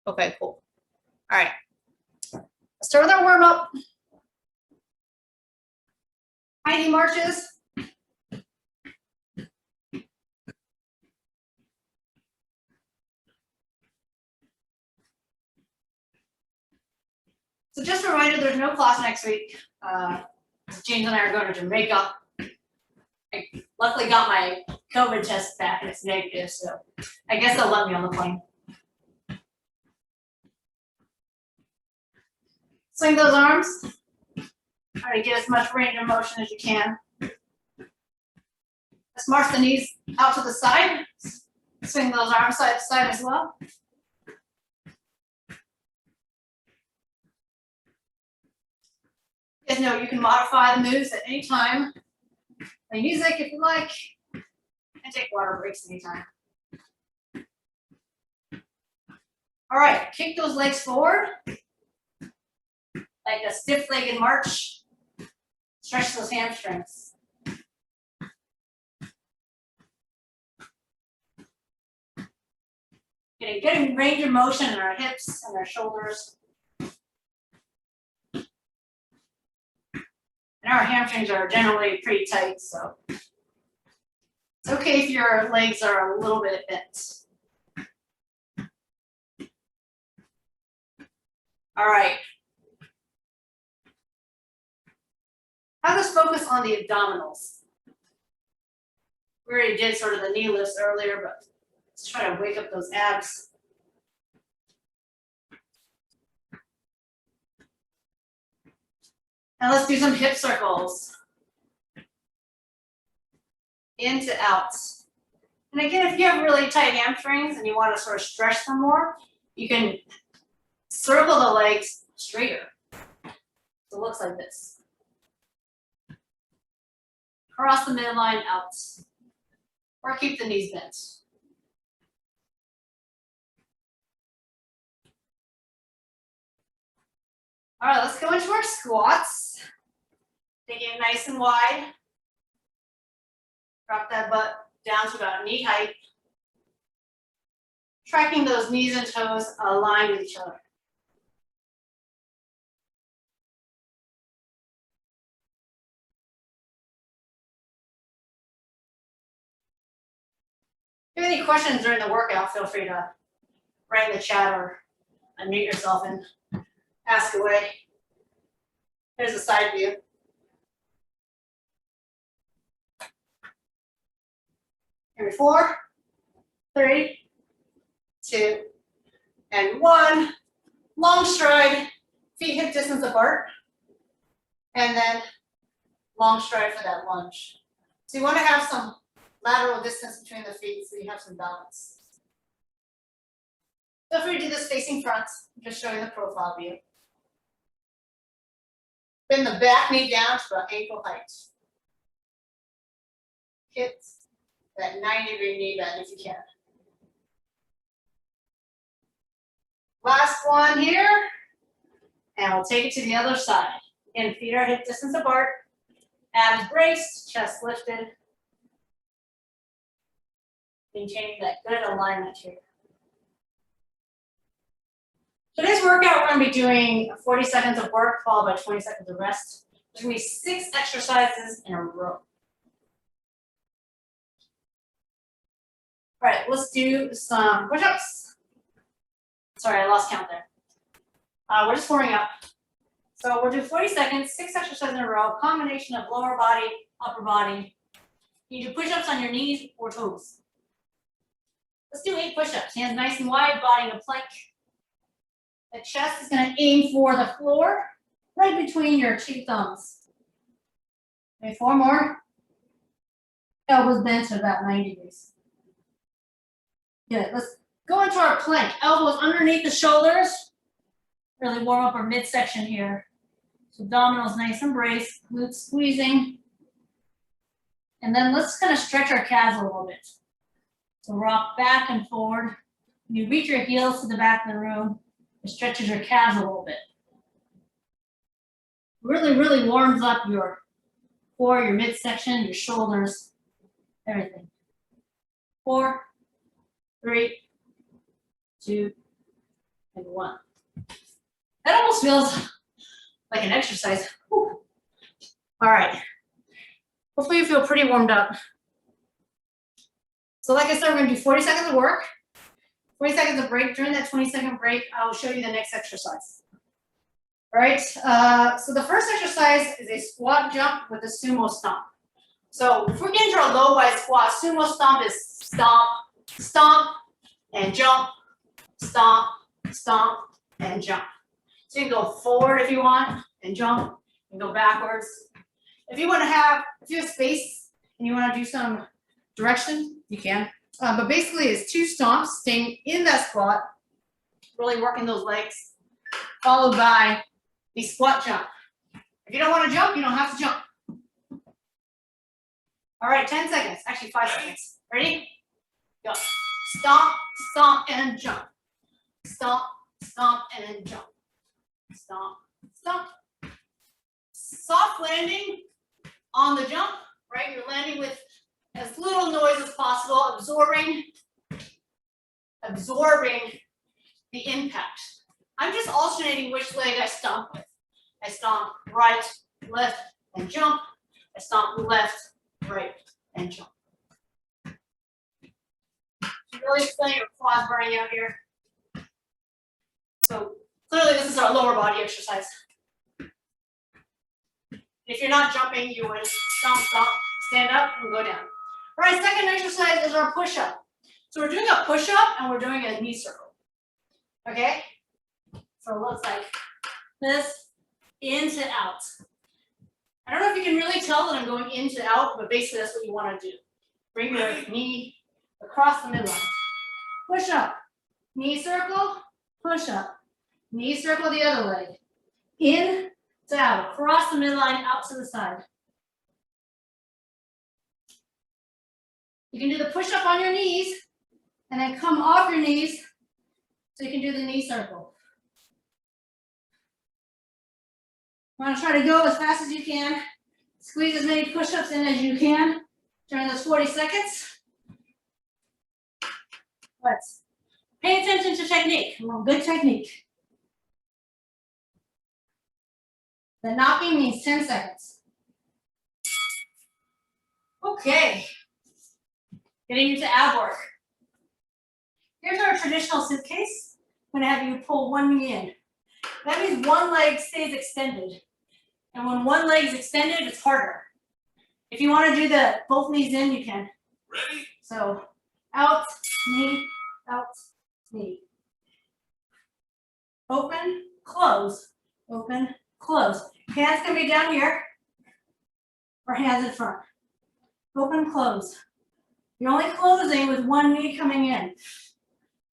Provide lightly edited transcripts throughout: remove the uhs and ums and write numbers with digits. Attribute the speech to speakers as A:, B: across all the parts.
A: Okay, cool. All right. Let's start with our warm up. High knee marches. So just a reminder, there's no class next week. James and I are going to Jamaica. I luckily got my COVID test back and it's negative, so I guess they'll let me on the plane. Swing those arms. Try to get as much range of motion as you can. Let's march the knees out to the side. Swing those arms side to side as well. You guys know you can modify the moves at any time. Play music if you like, and take water breaks anytime. All right, kick those legs forward, like a stiff-legged march. Stretch those hamstrings. Getting range of motion in our hips and our shoulders. And our hamstrings are generally pretty tight, so it's okay if your legs are a little bit bent. All right. Have us focus on the abdominals. We already did sort of the knee lifts earlier, but let's try to wake up those abs. And let's do some hip circles. In to out. And again, if you have really tight hamstrings and you want to sort of stretch them more, you can circle the legs straighter. So it looks like this. Cross the midline out. Or keep the knees bent. All right, let's go into our squats. Take it nice and wide. Drop that butt down to about knee height. Tracking those knees and toes aligned with each other. If you have any questions during the workout, feel free to write in the chat or unmute yourself and ask away. Here's a side view. Here, 4, 3, 2, and 1. Long stride, feet hip distance apart. And then long stride for that lunge. So you want to have some lateral distance between the feet so you have some balance. Feel free to do this facing front, just showing the profile view. Bend the back knee down to about ankle height. Hit that 90-degree knee bend if you can. Last one here, and we'll take it to the other side. Again, feet are hip distance apart, abs braced, chest lifted. Maintaining that good alignment here. Today's workout, we're going to be doing 40 seconds of work followed by 20 seconds of rest. There's going to be 6 exercises in a row. All right, let's do some push-ups. Sorry, I lost count there. We're just warming up. So we'll do 40 seconds, 6 exercises in a row, combination of lower body, upper body. You do push-ups on your knees or toes. Let's do 8 push-ups. Hands nice and wide, body in a plank. The chest is going to aim for the floor, right between your 2 thumbs. Okay, 4 more. Elbows bent to about 90 degrees. Good. Let's go into our plank. Elbows underneath the shoulders. Really warm up our midsection here. So abdominals nice and braced, glutes squeezing. And then let's kind of stretch our calves a little bit. So rock back and forward. When you reach your heels to the back of the room, it stretches your calves a little bit. Really, really warms up your core, your midsection, your shoulders, everything. 4, 3, 2, and 1. That almost feels like an exercise. Whew. All right. Hopefully you feel pretty warmed up. So like I said, we're gonna do 40 seconds of work, 40 seconds of break. During that 20-second break, I will show you the next exercise. All right, so the first exercise is a squat jump with a sumo stomp. So if we're getting to our low body squat, sumo stomp is stomp, stomp, and jump, stomp, stomp, and jump. So you can go forward if you want, and jump, and go backwards. If you have space and you want to do some direction, you can. But basically it's 2 stomps, staying in that squat, really working those legs, followed by the squat jump. If you don't want to jump, you don't have to jump. All right, 10 seconds, actually 5 seconds. Ready? Go. Stomp, stomp, and jump. Stomp, stomp, and jump. Stomp, stomp. Soft landing on the jump, right? You're landing with as little noise as possible, absorbing the impact. I'm just alternating which leg I stomp with. I stomp right, left, and jump. I stomp left, right, and jump. You really feeling your quads burning out here. So clearly this is our lower body exercise. If you're not jumping, you would stomp, stomp, stand up, and go down. All right, second exercise is our push-up. So we're doing a push-up and we're doing a knee circle. Okay? So it looks like this, in to out. I don't know if you can really tell that I'm going in to out, but basically that's what you want to do. Bring your knee across the midline. Push up, knee circle, push up. Knee circle the other leg. In to out, across the midline, out to the side. You can do the push up on your knees and then come off your knees so you can do the knee circle. You want to try to go as fast as you can. Squeeze as many push-ups in as you can during those 40 seconds. Let's pay attention to technique. Well, good technique. The knocking means 10 seconds. Okay. Getting into ab work. Here's our traditional suitcase. I'm going to have you pull one knee in. That means one leg stays extended. And when one leg is extended, it's harder. If you want to do the both knees in, you can. Ready? So out, knee, open, close, open, close. Hands can be down here or hands in front. Open, close. You're only closing with one knee coming in.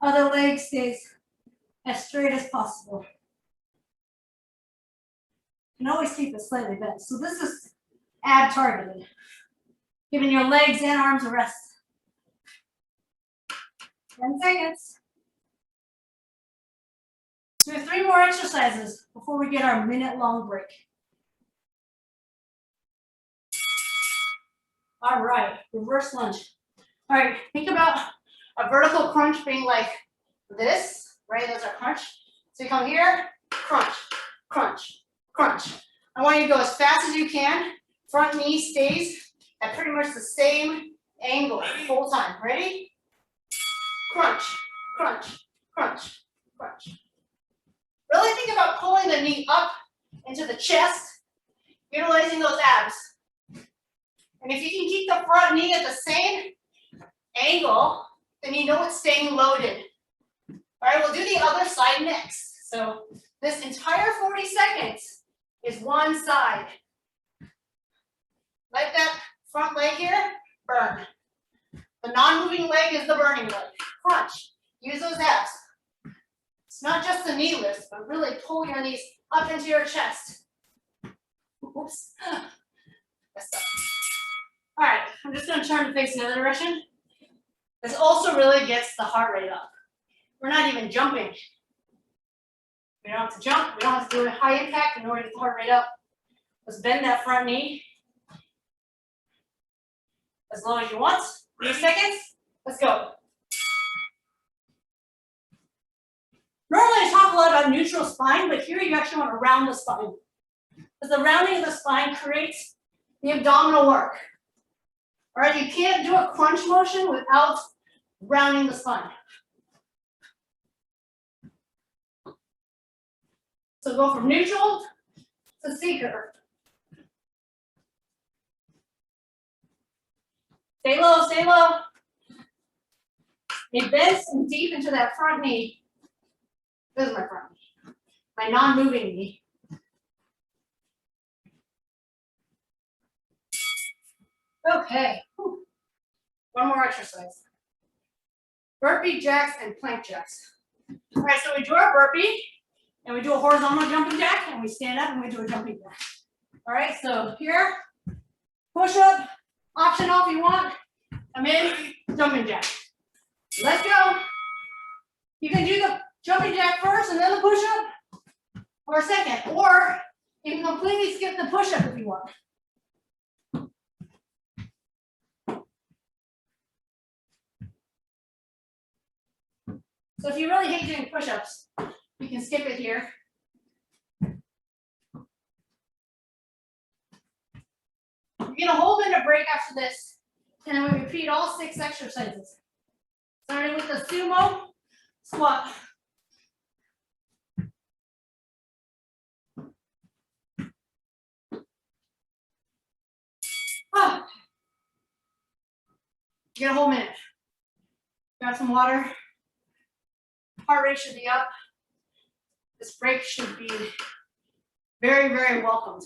A: Other leg stays as straight as possible. You can always keep it slightly bent. So this is ab targeted, giving your legs and arms a rest. 10 seconds. So we have 3 more exercises before we get our minute-long break. All right, reverse lunge. All right, think about a vertical crunch being like this, right? That's our crunch. So you come here, crunch, crunch, crunch. I want you to go as fast as you can. Front knee stays at pretty much the same angle the whole time. Ready? Crunch, crunch, crunch, crunch. Really think about pulling the knee up into the chest, utilizing those abs. And if you can keep the front knee at the same angle, then you know it's staying loaded. All right, we'll do the other side next. So this entire 40 seconds is one side. Let that front leg here burn. The non-moving leg is the burning leg. Crunch. Use those abs. It's not just the knee lift, but really pull your knees up into your chest. Oops. Messed up. All right, I'm just going to turn to face the other direction. This also really gets the heart rate up. We're not even jumping. We don't have to jump. We don't have to do a high impact in order to get the heart rate up. Let's bend that front knee as low as you want. 3 seconds. Let's go. Normally I talk want neutral spine, but here you actually want to round the spine. Because the rounding of the spine creates the abdominal work. All right, you can't do a crunch motion without rounding the spine. So go from neutral to C curve. Stay low, stay low. It bends deep into that front knee. This is my front knee. My non-moving knee. Okay. Whew. One more exercise. Burpee jacks and plank jacks. All right, so we do our burpee, and we do a horizontal jumping jack, and we stand up and we do a jumping jack. All right, so here, push up, optional if you want. Come in, jumping jack. Let's go. You can do the jumping jack first and then the push up, or second, or you can completely skip the push up if you want. So if you really hate doing push-ups, you can skip it here. You're gonna hold in a break after this, and then we repeat all 6 exercises. Starting with the sumo squat. Oh. You got a whole minute. Grab some water. Heart rate should be up. This break should be very, very welcomed.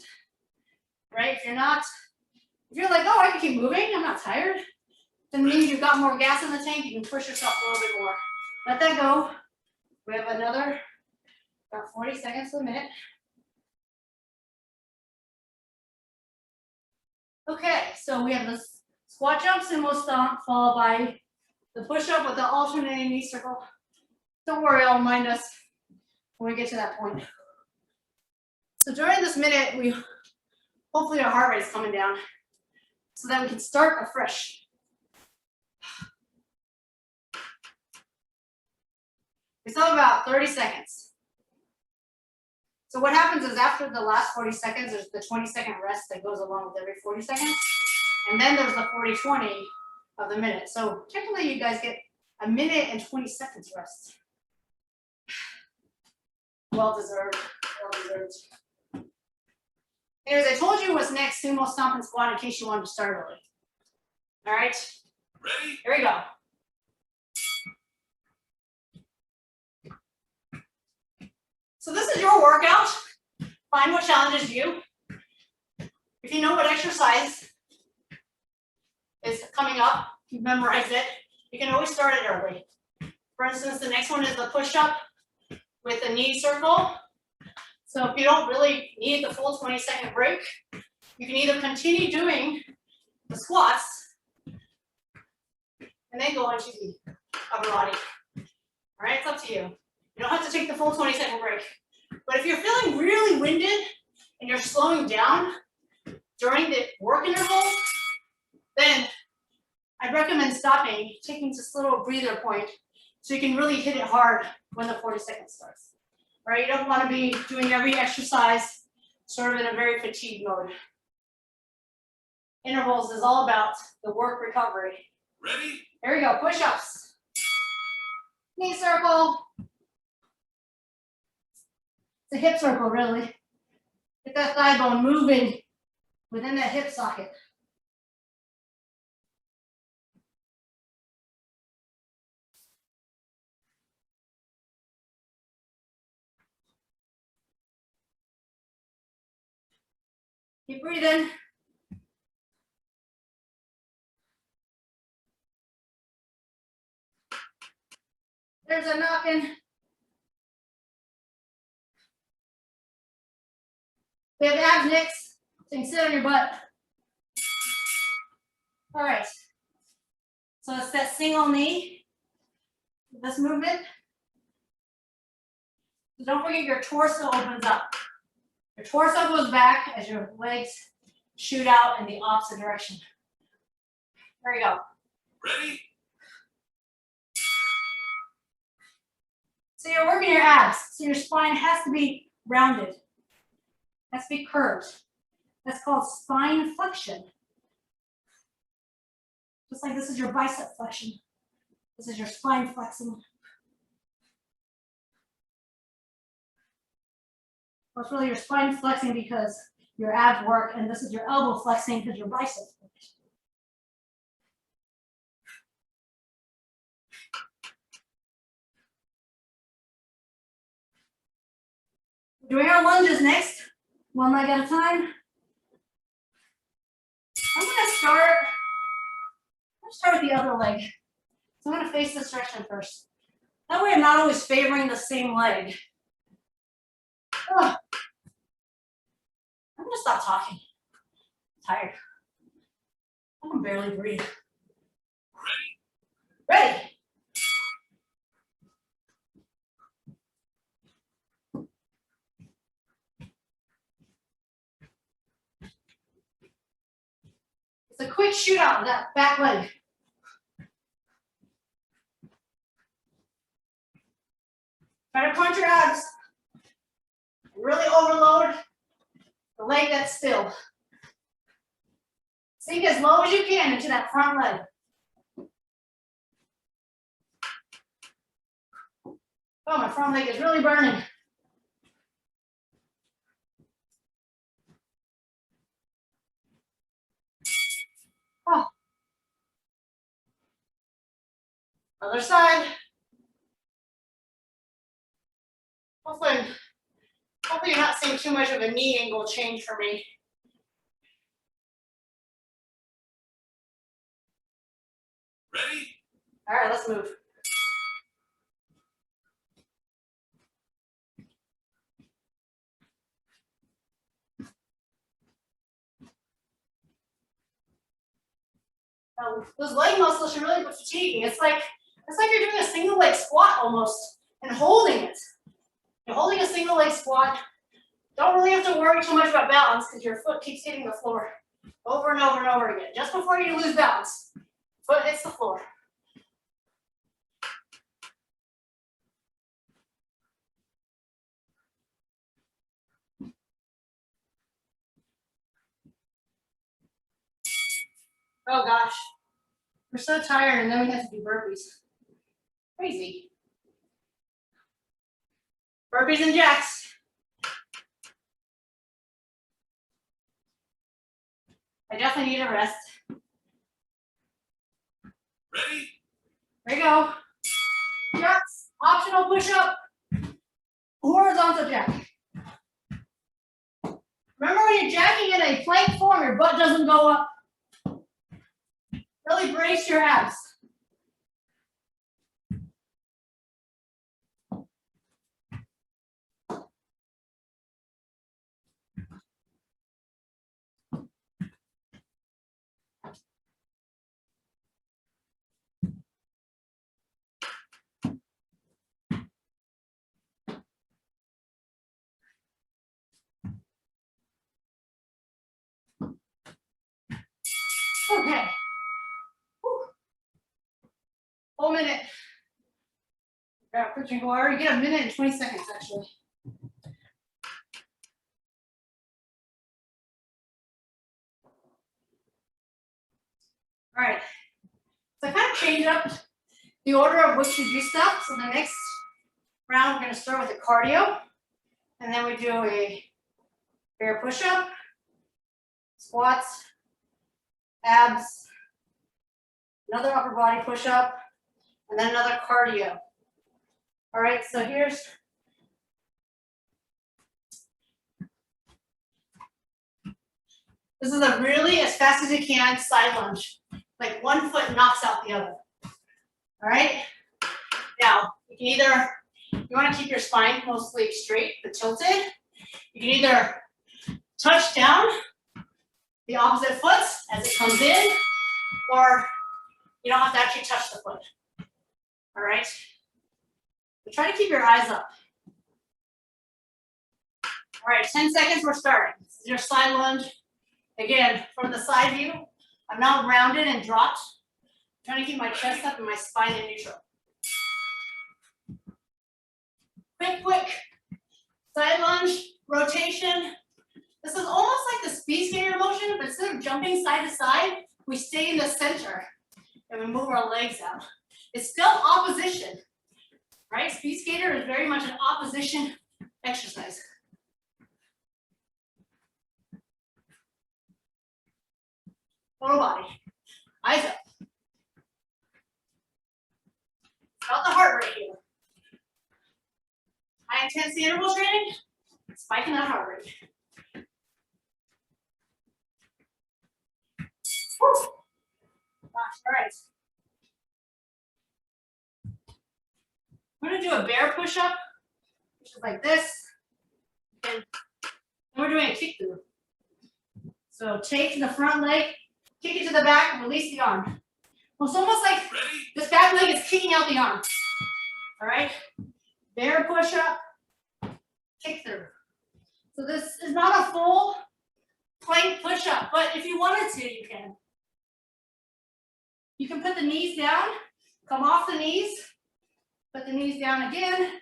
A: Right? If you're like, oh, I can keep moving, I'm not tired, then it means you've got more gas in the tank, you can push yourself a little bit more. Let that go. We have another about 40 seconds to a minute. Okay, so we have the squat jump, sumo stomp, followed by the push-up with the alternating knee circle. Don't worry, I'll remind us when we get to that point. So during this minute, hopefully our heart rate's coming down so that we can start afresh. We still have about 30 seconds. So what happens is after the last 40 seconds, there's the 20-second rest that goes along with every 40 seconds. And then there's the 40-20 of the minute. So technically you guys get a minute and 20 seconds rest. Well deserved, well deserved. Anyways, I told you what's next, sumo, stomp, and squat in case you wanted to start early. All right? Ready? Here we go. So this is your workout. Find what challenges you. If you know what exercise is coming up, you memorize it, you can always start it early. For instance, the next one is the push-up with a knee circle. So if you don't really need the full 20-second break, you can either continue doing the squats and then go into the upper body. All right, it's up to you. You don't have to take the full 20-second break. But if you're feeling really winded and you're slowing down during the work interval, then I'd recommend stopping, taking just a little breather point so you can really hit it hard when the 40 seconds starts. All right, you don't want to be doing every exercise sort of in a very fatigued mode. Intervals is all about the work recovery. Ready? Here we go, push-ups. Knee circle. It's a hip circle, really. Get that thigh bone moving within that hip socket. Keep breathing. There's a knocking. We have abs next, so you can sit on your butt. All right. So it's that single knee, this movement. So don't forget your torso opens up. Your torso goes back as your legs shoot out in the opposite direction. There you go. Ready? So you're working your abs. So your spine has to be rounded. Has to be curved. That's called spine flexion. Just like this is your bicep flexion. This is your spine flexing. Well, it's really your spine flexing because your abs work, and this is your elbow flexing because your biceps work. Doing our lunges next, one leg at a time. I'm gonna start with the other leg. So I'm gonna face this direction first. That way I'm not always favoring the same leg. Ugh. I'm gonna stop talking. I'm tired. I can barely breathe. Ready? It's a quick shoot out of that back leg. Try to crunch your abs. Really overload the leg that's still. Sink as low as you can into that front leg. Oh, my front leg is really burning. Oh. Other side. Hopefully you're not seeing too much of a knee angle change for me.
B: Ready?
A: All right, let's move. Those leg muscles should really be fatiguing. It's like you're doing a single leg squat almost and holding it. You're holding a single leg squat. Don't really have to worry too much about balance because your foot keeps hitting the floor over and over and over again. Just before you lose balance, foot hits the floor. Oh gosh, we're so tired and then we have to do burpees. Crazy. Burpees and jacks. I definitely need a rest.
B: Ready?
A: There you go. Jacks, optional push-up, horizontal jack. Remember when you're jacking in a plank form, your butt doesn't go up. Really brace your abs. Okay. Whew. Whole minute. Got a quick water. You get a minute and 20 seconds actually. All right. So I kind of change up the order of which you do stuff. So the next round, we're going to start with a cardio, and then we do a bear push-up, squats, abs, another upper body push-up, and then another cardio. All right, so here's this is a really as fast as you can side lunge. Like one foot knocks out the other. All right. Now you can either you want to keep your spine mostly straight but tilted. You can either touch down the opposite foot as it comes in, or you don't have to actually touch the foot. All right. But try to keep your eyes up. All right, 10 seconds, we're starting. This is your side lunge. Again, from the side view, I'm now rounded and dropped. I'm trying to keep my chest up and my spine in neutral. Quick side lunge, rotation. This is almost like the speed skater motion, but instead of jumping side to side, we stay in the center and we move our legs out. It's still opposition, right? Speed skater is very much an opposition exercise. Total body, eyes up. About the heart rate here. High intensity interval training, spiking that heart rate. Woo. Gosh, all right. We're gonna do a bear push-up, which is like this, and we're doing a kick through. So take the front leg, kick it to the back, and release the arm. Well, it's almost like this back leg is kicking out the arm. All right, bear push-up, kick through. So this is not a full plank push-up, but if you wanted to, you can. You can put the knees down, come off the knees, put the knees down again,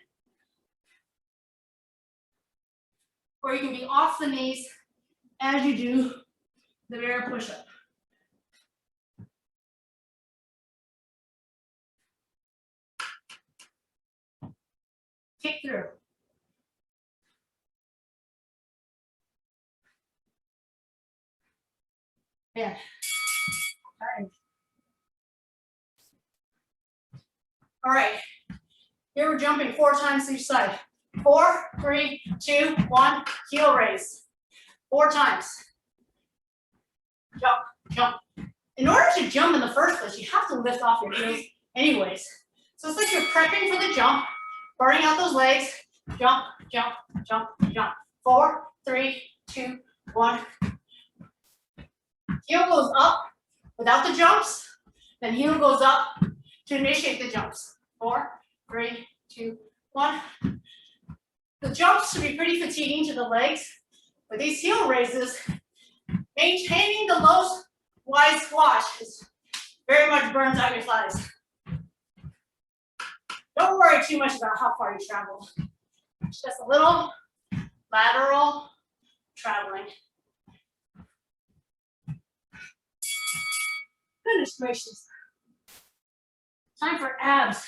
A: or you can be off the knees as you do the bear push-up. Kick through. Yeah. All right. Here we're jumping 4 times each side. 4, 3, 2, 1, heel raise. 4 times. Jump, jump. In order to jump in the first place, you have to lift off your heels anyways. So it's like you're prepping for the jump, burning out those legs. Jump, jump, jump, jump. 4, 3, 2, 1. Heel goes up without the jumps, then heel goes up to initiate the jumps. 4, 3, 2, 1. The jumps should be pretty fatiguing to the legs, but these heel raises, maintaining the low wide squat very much burns out your thighs. Don't worry too much about how far you travel. It's just a little lateral traveling. Goodness gracious. Time for abs.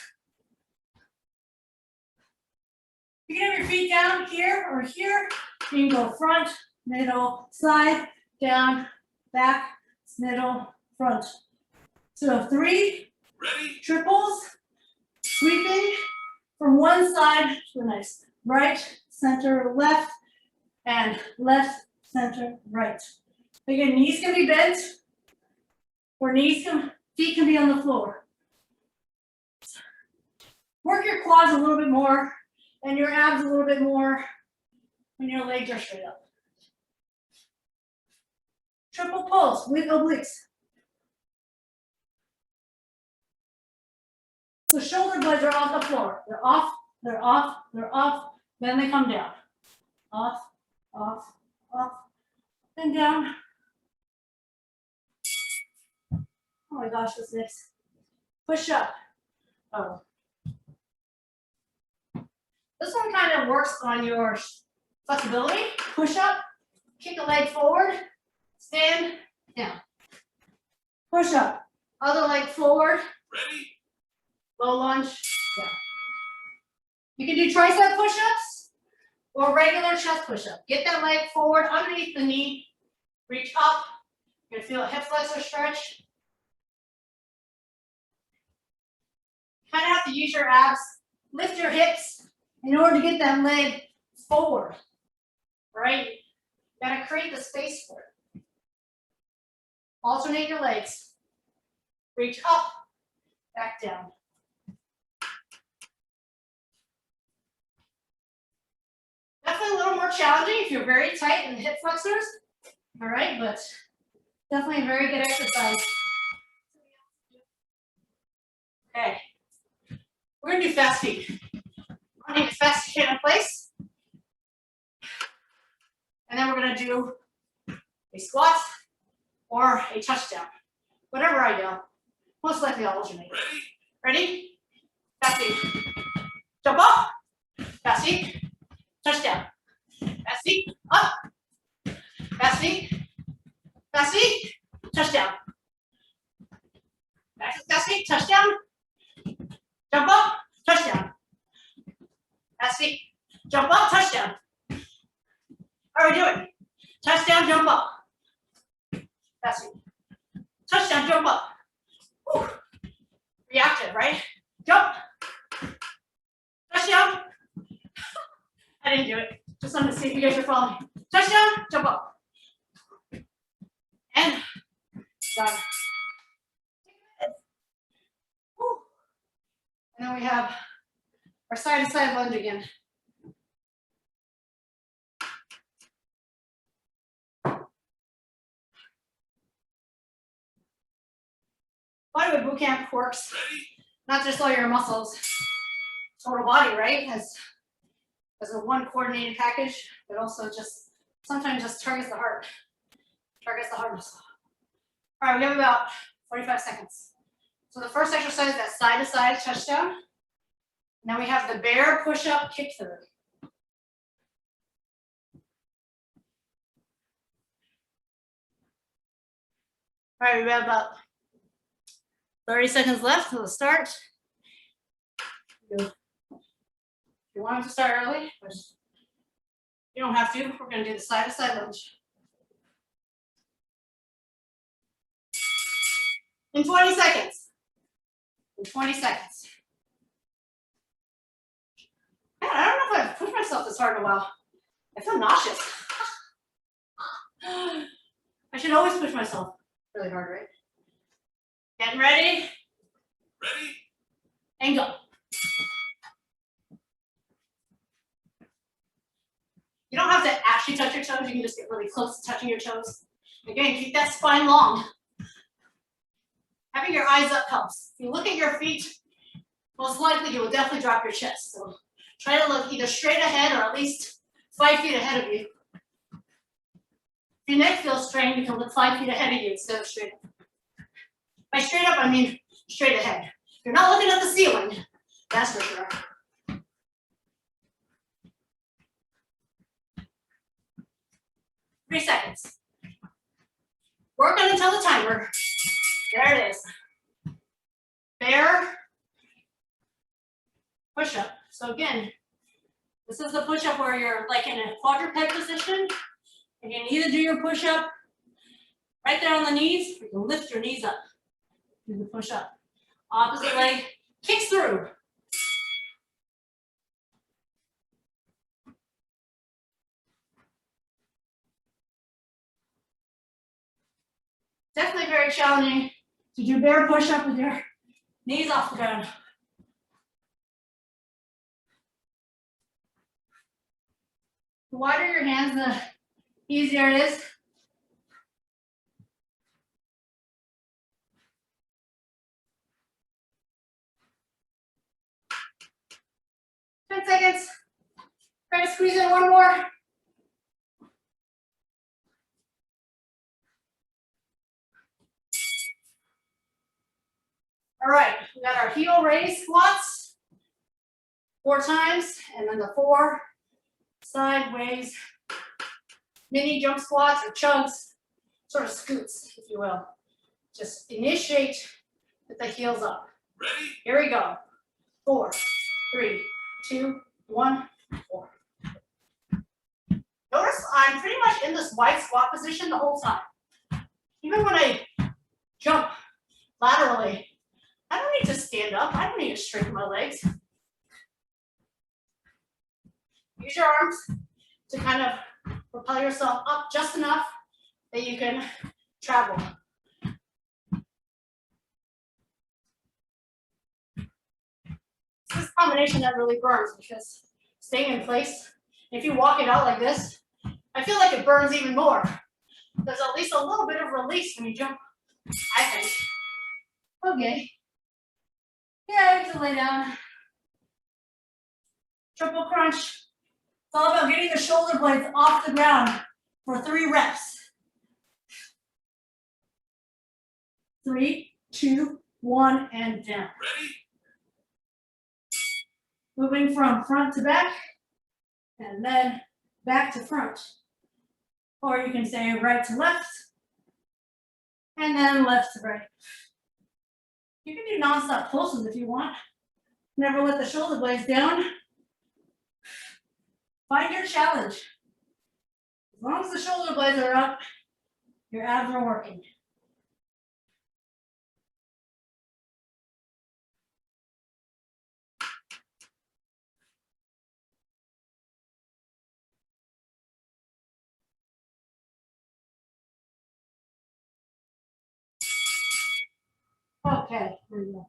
A: You can have your feet down here or here. You can go front, middle, side, down, back, middle, front. So 3 triples, sweeping from one side to the next. Right, center, left, and left, center, right. Again, knees can be bent, or feet can be on the floor. Work your quads a little bit more and your abs a little bit more when your legs are straight up. Triple pulse with obliques. So shoulder blades are off the floor. They're off, they're off, they're off, then they come down. Off, off, off, then down. Oh my gosh, what's next? Push up. Oh. This one kind of works on your flexibility. Push up, kick a leg forward, stand, down. Push up, other leg forward.
B: Ready?
A: Low lunge, down. You can do tricep push-ups or regular chest push-up. Get that leg forward underneath the knee, reach up. You're gonna feel a hip flexor stretch. Kind of have to use your abs, lift your hips in order to get that leg forward, right? You gotta create the space for it. Alternate your legs. Reach up, back down. Definitely a little more challenging if you're very tight in the hip flexors, all right, but definitely a very good exercise. Okay, we're gonna do fast feet. Running as fast as you can in place. And then we're gonna do a squat or a touchdown. Whatever I do, most likely I'll alternate.
B: Ready?
A: Ready? Fast feet. Jump up, Fast feet, touchdown. Fast feet, up. Fast feet, touchdown. Fast feet, touchdown. Jump up, touchdown. Fast feet, jump up, touchdown. How are we doing? Touchdown, jump up. Fast feet. Touchdown, jump up. Whew. Reactive, right? Jump. Touchdown. I didn't do it. Just wanted to see if you guys are following. Touchdown, jump up. And done. Whew. And then we have our side to side lunge again. Bodyweight Bootcamp works not just all your muscles, total body, right? As a one coordinated package, but also just sometimes just targets the heart muscle. All right, we have about 45 seconds. So the first exercise, that side to side touchdown. Now we have the bear push up kick through. All right, we have about 30 seconds left till the start. If you want to start early, but you don't have to. We're going to do the side to side lunge. In 20 seconds. In 20 seconds. Man, I don't know if I've pushed myself this hard in a while. I feel nauseous. I should always push myself really hard, right? Getting ready.
B: Ready?
A: And go. You don't have to actually touch your toes. You can just get really close to touching your toes. Again, keep that spine long. Having your eyes up helps. If you look at your feet, most likely you will definitely drop your chest. So try to look either straight ahead or at least 5 feet ahead of you. If your neck feels strained, you can look 5 feet ahead of you instead of straight up. By straight up, I mean straight ahead. If you're not looking at the ceiling, that's for sure. Three seconds. Work on until the timer. There it is. Bear push up. So again, this is the push up where you're like in a quadruped position. And you can either do your push up right there on the knees, or you can lift your knees up. Do the push up. Opposite leg kicks through. Definitely very challenging to do bear push up with your knees off the ground. The wider your hands, the easier it is. Ten seconds. Try to squeeze in one more. All right, we got our heel raise squats 4 times, and then the 4 sideways mini jump squats or chugs, sort of scoots, if you will. Just initiate with the heels up.
B: Ready?
A: Here we go. 4, 3, 2, 1, 4. Notice I'm pretty much in this wide squat position the whole time. Even when I jump laterally, I don't need to stand up. I don't need to straighten my legs. Use your arms to kind of propel yourself up just enough that you can travel. This is a combination that really burns because staying in place, if you walk it out like this, I feel like it burns even more. There's at least a little bit of release when you jump, I think. Okay. Yeah, you can lay down. Triple crunch. It's all about getting the shoulder blades off the ground for 3 reps. 3, 2, 1, and down.
B: Ready?
A: Moving from front to back. and then back to front. Or you can say right to left, and then left to right. You can do non-stop pulses if you want. Never let the shoulder blades down. Find your challenge. As long as the shoulder blades are up, your abs are working. Okay, here we go.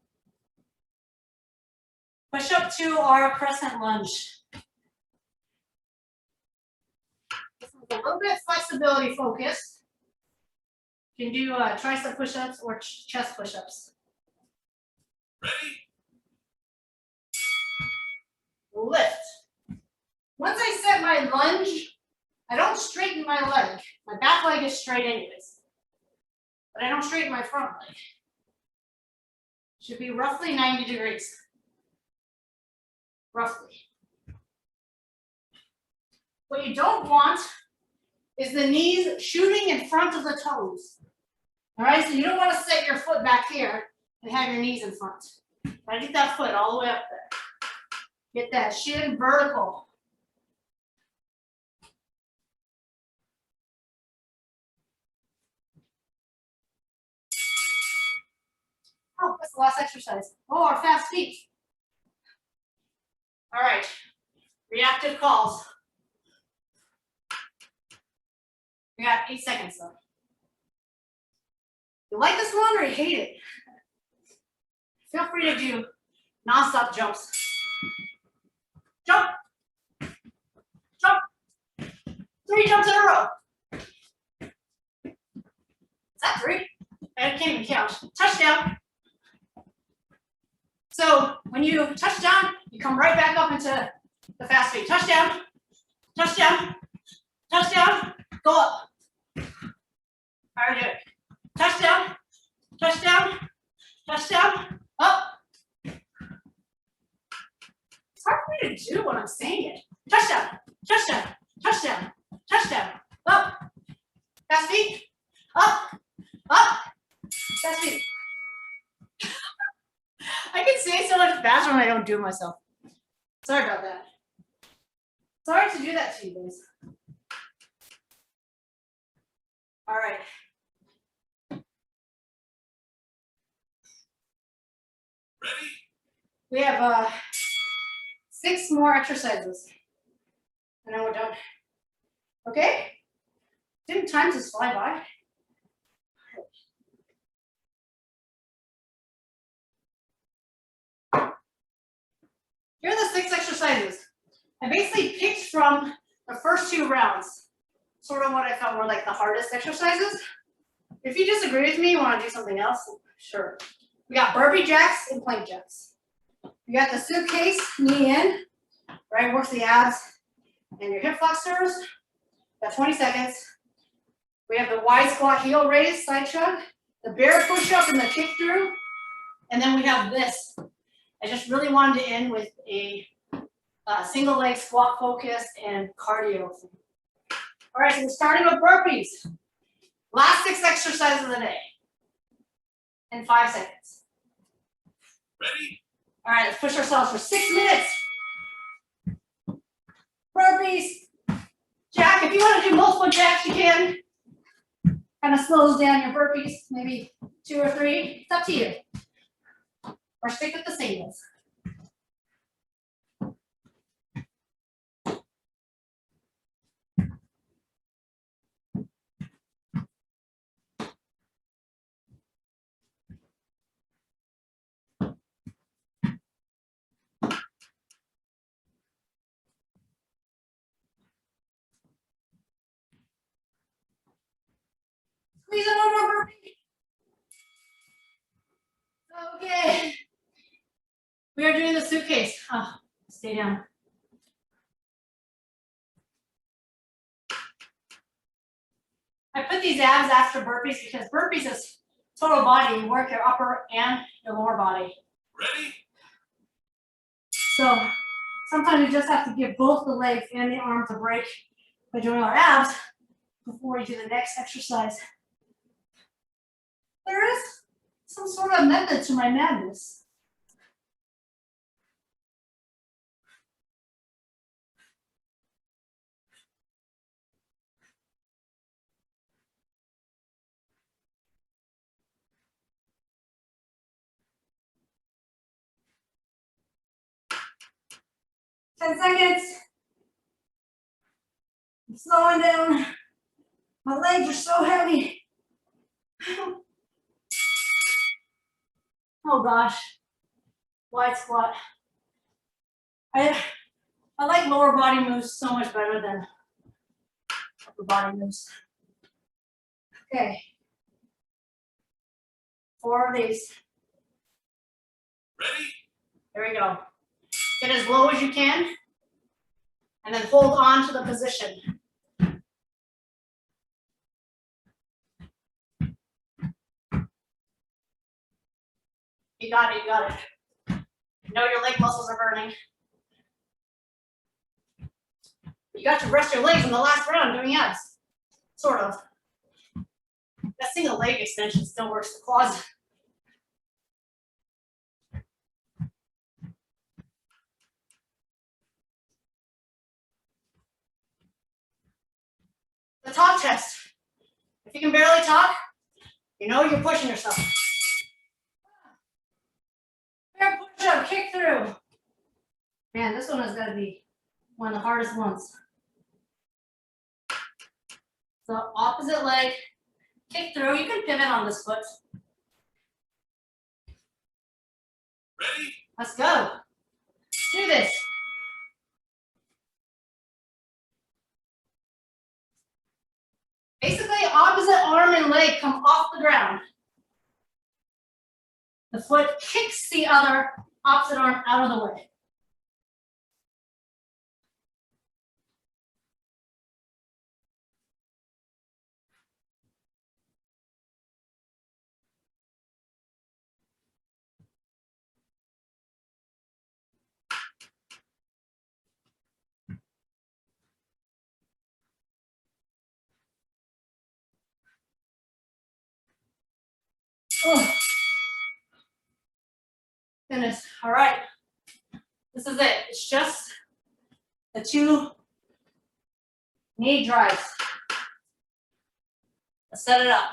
A: Push up to our crescent lunge. This is a little bit flexibility focused. You can do tricep push-ups or chest push-ups.
B: Ready?
A: Lift. Once I set my lunge, I don't straighten my leg. My back leg is straight anyways. But I don't straighten my front leg. Should be roughly 90 degrees. Roughly. What you don't want is the knees shooting in front of the toes. All right, so you don't want to set your foot back here and have your knees in front. Try to get that foot all the way up there. Get that shin vertical. Oh, that's the last exercise. Oh, our fast feet. All right, reactive calls. We got 8 seconds though. You like this one or you hate it? Feel free to do non-stop jumps. Jump. Jump. 3 jumps in a row. Is that 3? I can't even count. Touchdown. So when you touch down, you come right back up into the fast feet. Touchdown. Touchdown. Touchdown. Go up. How are you doing? Touchdown. Touchdown. Touchdown. Up. It's hard for me to do when I'm saying it. Touchdown. Touchdown. Touchdown. Touchdown. Up. Fast feet. Up. Up. Fast feet. I can say so much faster when I don't do it myself. Sorry about that. Sorry to do that to you guys. All right.
B: Ready?
A: We have 6 more exercises. And then we're done. Okay? Didn't time just fly by? Here are the 6 exercises. I basically picked from the first 2 rounds. Sort of what I felt were like the hardest exercises. If you disagree with me, you want to do something else, sure. We got burpee jacks and plank jacks. We got the suitcase, knee in, right? Works the abs and your hip flexors. Got 20 seconds. We have the wide squat, heel raise, side chug, the bear push up and the kick through. And then we have this. I just really wanted to end with a single leg squat focus and cardio. All right, so we're starting with burpees. Last 6 exercises of the day in 5 seconds.
B: Ready?
A: All right, let's push ourselves for 6 minutes. Burpees. Jack, if you want to do multiple jacks, you can. Kind of slows down your burpees, maybe 2 or 3. It's up to you. Or stick with the singles. Squeeze it over, burpee. Okay. We are doing the suitcase. Oh, stay down. I put these abs after burpees because burpees is total body. You work your upper and your lower body.
B: Ready?
A: So Sometimes you just have to give both the legs and the arms a break by doing our abs before you do the next exercise. There is some sort of method to my madness. Ten seconds. I'm slowing down. My legs are so heavy. Oh gosh. Wide squat. I like lower body moves so much better than upper body moves. Okay. 4 of these.
B: Ready?
A: There we go. Get as low as you can, and then hold on to the position. You got it, you got it. You know your leg muscles are burning. You got to rest your legs in the last round doing abs. Sort of. That single leg extension still works the quads. The top chest. If you can barely talk, you know you're pushing yourself. Bear push up, kick through. Man, this one is gonna be one of the hardest ones. So opposite leg, kick through. You can pivot on this foot.
B: Ready?
A: Let's go. Let's do this. Basically, opposite arm and leg come off the ground. The foot kicks the other opposite arm out of the way. Oh. Goodness. All right. This is it. It's just the 2 knee drives. Let's set it up.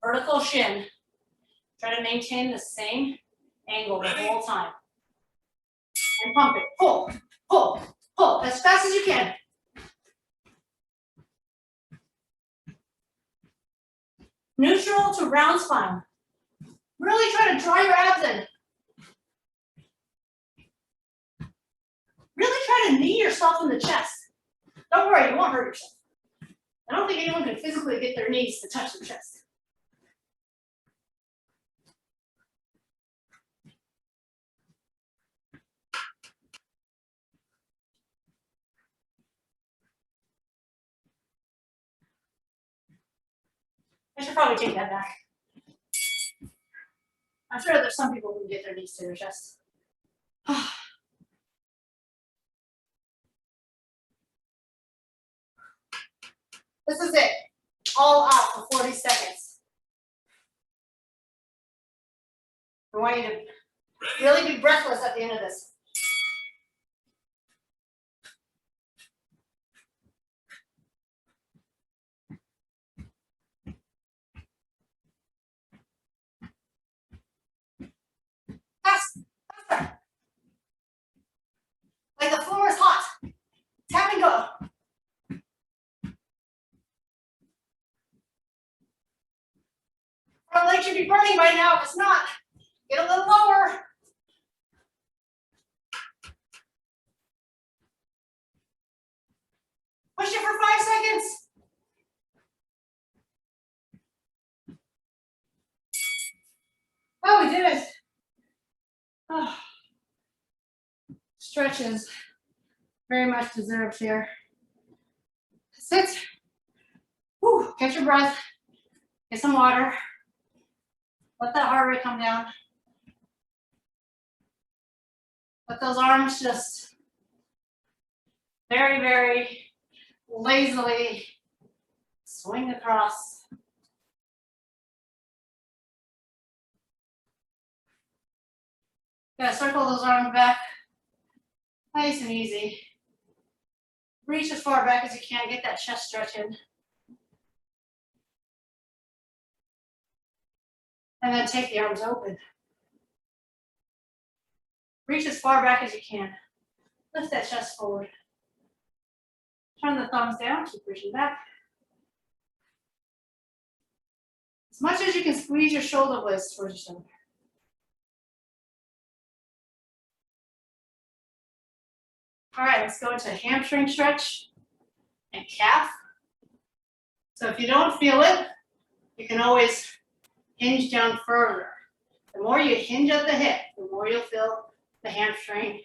A: Vertical shin. Try to maintain the same angle the whole time. And pump it. Pull, pull, pull as fast as you can. Neutral to round spine. Really try to draw your abs in. Really try to knee yourself in the chest. Don't worry, you won't hurt yourself. I don't think anyone can physically get their knees to touch the chest. I should probably take that back. I'm sure there's some people who can get their knees to their chest. This is it. All out for 40 seconds. I want you to really be breathless at the end of this. Fast, faster. Like the floor is hot. Tap and go. Our leg should be burning by now. If it's not, get a little lower. Push it for 5 seconds. Oh, we did it. Oh. Stretches very much deserved here. That's it. Whew. Catch your breath. Get some water. Let that heart rate come down. Let those arms just very, very lazily swing across. Gotta circle those arms back. Nice and easy. Reach as far back as you can, get that chest stretch in. And then take the arms open. Reach as far back as you can. Lift that chest forward. Turn the thumbs down, keep reaching back. As much as you can squeeze your shoulder blades towards each other. All right, let's go into hamstring stretch and calf. So if you don't feel it, you can always hinge down further. The more you hinge at the hip, the more you'll feel the hamstring.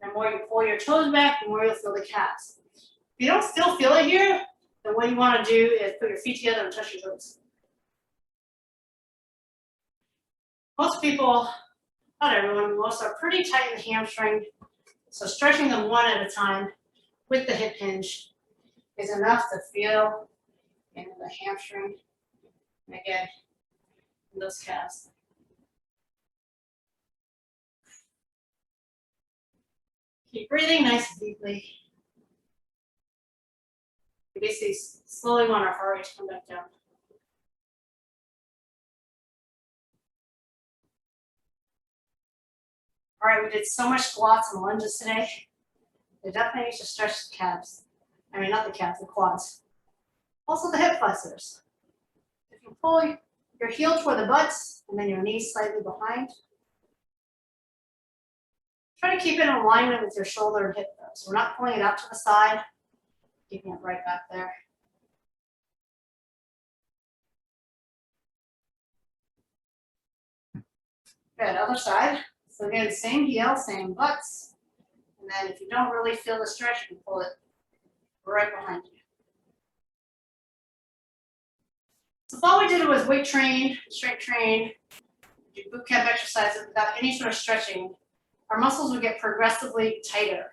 A: The more you pull your toes back, the more you'll feel the calves. If you don't still feel it here, then what you want to do is put your feet together and touch your toes. Most people, not everyone, most are pretty tight in the hamstring. So stretching them one at a time with the hip hinge is enough to feel in the hamstring, and again, in those calves. Keep breathing nice and deeply. We basically slowly want our heart rate to come back down. All right, we did so much squats and lunges today. They definitely need to stretch the calves. I mean, not the calves, the quads. Also the hip flexors. If you pull your heel toward the butts and then your knees slightly behind, try to keep it in alignment with your shoulder and hip though. So we're not pulling it out to the side, keeping it right back there. Good, other side. So again, same heel, same butts. And then if you don't really feel the stretch, you can pull it right behind you. So if all we did was weight train, strength train, do boot camp exercises without any sort of stretching, our muscles would get progressively tighter.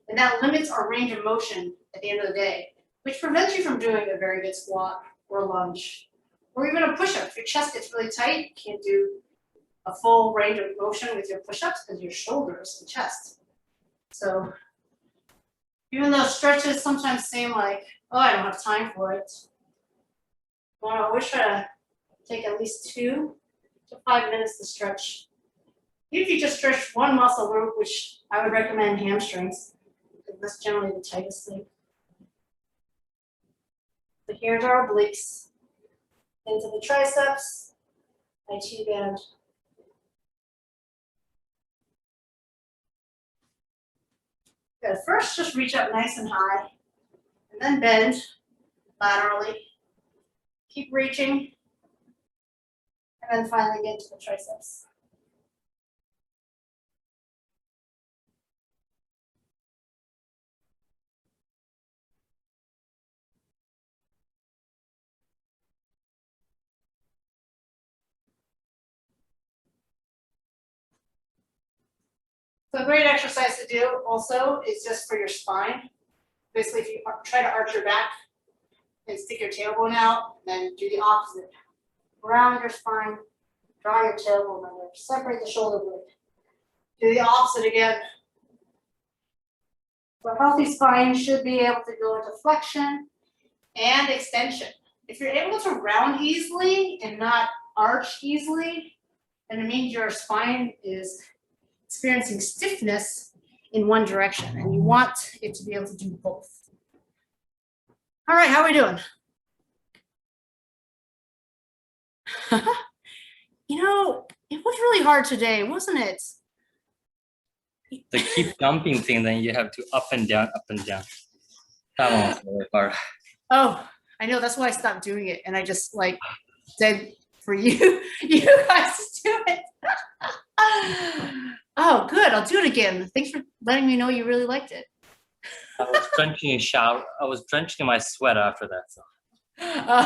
A: And that limits our range of motion at the end of the day, which prevents you from doing a very good squat or lunge, or even a push-up. If your chest gets really tight, you can't do a full range of motion with your push-ups because your shoulders and chest. So even though stretches sometimes seem like, oh, I don't have time for it, you want to always try to take at least 2 to 5 minutes to stretch. Even if you just stretch one muscle group, which I would recommend hamstrings, because that's generally the tightest thing. So here's our obliques. Into the triceps, IT band. Good. First, just reach up nice and high, and then bend laterally. Keep reaching, and then finally get to the triceps. So a great exercise to do also is just for your spine. Basically, if you try to arch your back and stick your tailbone out, then do the opposite. Round your spine, draw your tailbone under, separate the shoulder blade. Do the opposite again. So a healthy spine should be able to go into flexion and extension. If you're able to round easily and not arch easily, then it means your spine is experiencing stiffness in one direction, and you want it to be able to do both. All right, how are we doing? You know, it was really hard today, wasn't it?
C: The keep jumping thing, then you have to up and down, up and down. That one was really hard.
A: Oh, I know, that's why I stopped doing it, and I just like said for you, you guys to do it. Oh, good, I'll do it again. Thanks for letting me know you really liked it.
C: I was drenching in my sweat after that. So.